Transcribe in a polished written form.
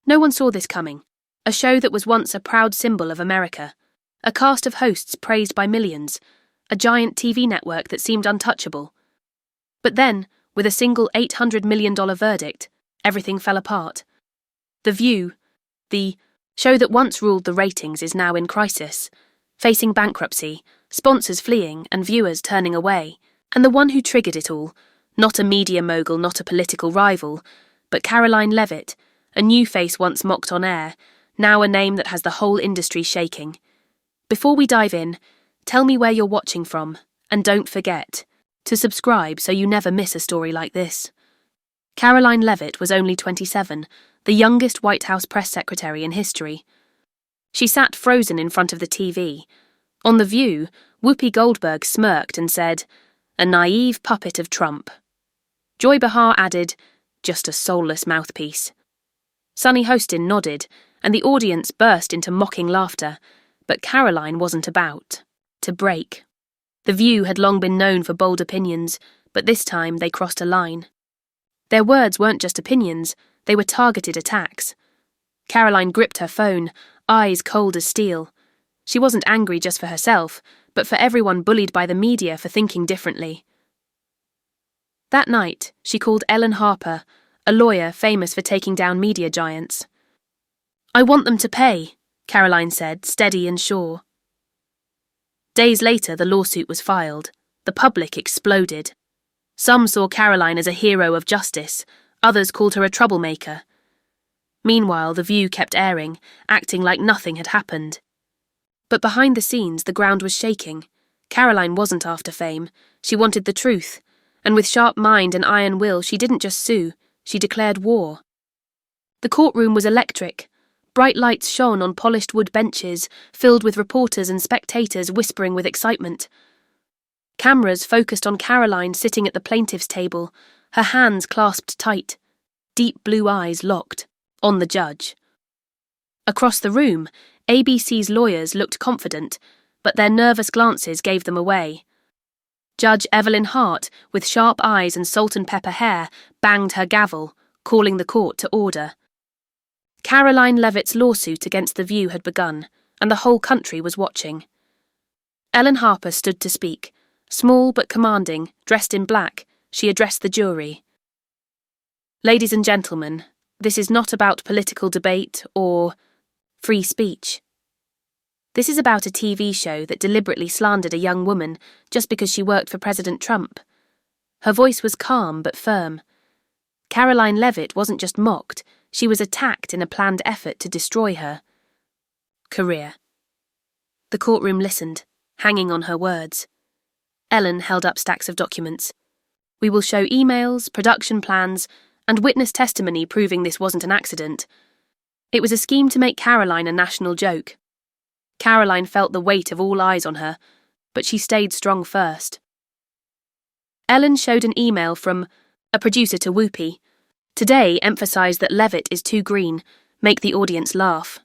No one saw this coming. A show that was once a proud symbol of America. A cast of hosts praised by millions. A giant TV network that seemed untouchable. But then, with a single $800 million verdict, everything fell apart. The View, the show that once ruled the ratings, is now in crisis, facing bankruptcy, sponsors fleeing and viewers turning away. And the one who triggered it all, not a media mogul, not a political rival, but Karoline Leavitt, a new face once mocked on air, now a name that has the whole industry shaking. Before we dive in, tell me where you're watching from, and don't forget to subscribe so you never miss a story like this. Karoline Leavitt was only 27, the youngest White House press secretary in history. She sat frozen in front of the TV. On The View, Whoopi Goldberg smirked and said, "A naive puppet of Trump." Joy Behar added, "Just a soulless mouthpiece." Sunny Hostin nodded, and the audience burst into mocking laughter, but Karoline wasn't about to break. The View had long been known for bold opinions, but this time they crossed a line. Their words weren't just opinions, they were targeted attacks. Karoline gripped her phone, eyes cold as steel. She wasn't angry just for herself, but for everyone bullied by the media for thinking differently. That night, she called Ellen Harper, a lawyer famous for taking down media giants. "I want them to pay," Karoline said, steady and sure. Days later, the lawsuit was filed. The public exploded. Some saw Karoline as a hero of justice, others called her a troublemaker. Meanwhile, The View kept airing, acting like nothing had happened. But behind the scenes, the ground was shaking. Karoline wasn't after fame. She wanted the truth. And with sharp mind and iron will, she didn't just sue, she declared war. The courtroom was electric. Bright lights shone on polished wood benches, filled with reporters and spectators whispering with excitement. Cameras focused on Karoline sitting at the plaintiff's table, her hands clasped tight, deep blue eyes locked, on the judge. Across the room, ABC's lawyers looked confident, but their nervous glances gave them away. Judge Evelyn Hart, with sharp eyes and salt and pepper hair, banged her gavel, calling the court to order. Karoline Leavitt's lawsuit against The View had begun, and the whole country was watching. Ellen Harper stood to speak. Small but commanding, dressed in black, she addressed the jury. "Ladies and gentlemen, this is not about political debate or free speech. This is about a TV show that deliberately slandered a young woman just because she worked for President Trump." Her voice was calm but firm. Karoline Leavitt wasn't just mocked, she was attacked in a planned effort to destroy her career. The courtroom listened, hanging on her words. Ellen held up stacks of documents. "We will show emails, production plans, and witness testimony proving this wasn't an accident. It was a scheme to make Karoline a national joke." Karoline felt the weight of all eyes on her, but she stayed strong first. Ellen showed an email from a producer to Whoopi. "Today emphasize that Leavitt is too green, make the audience laugh."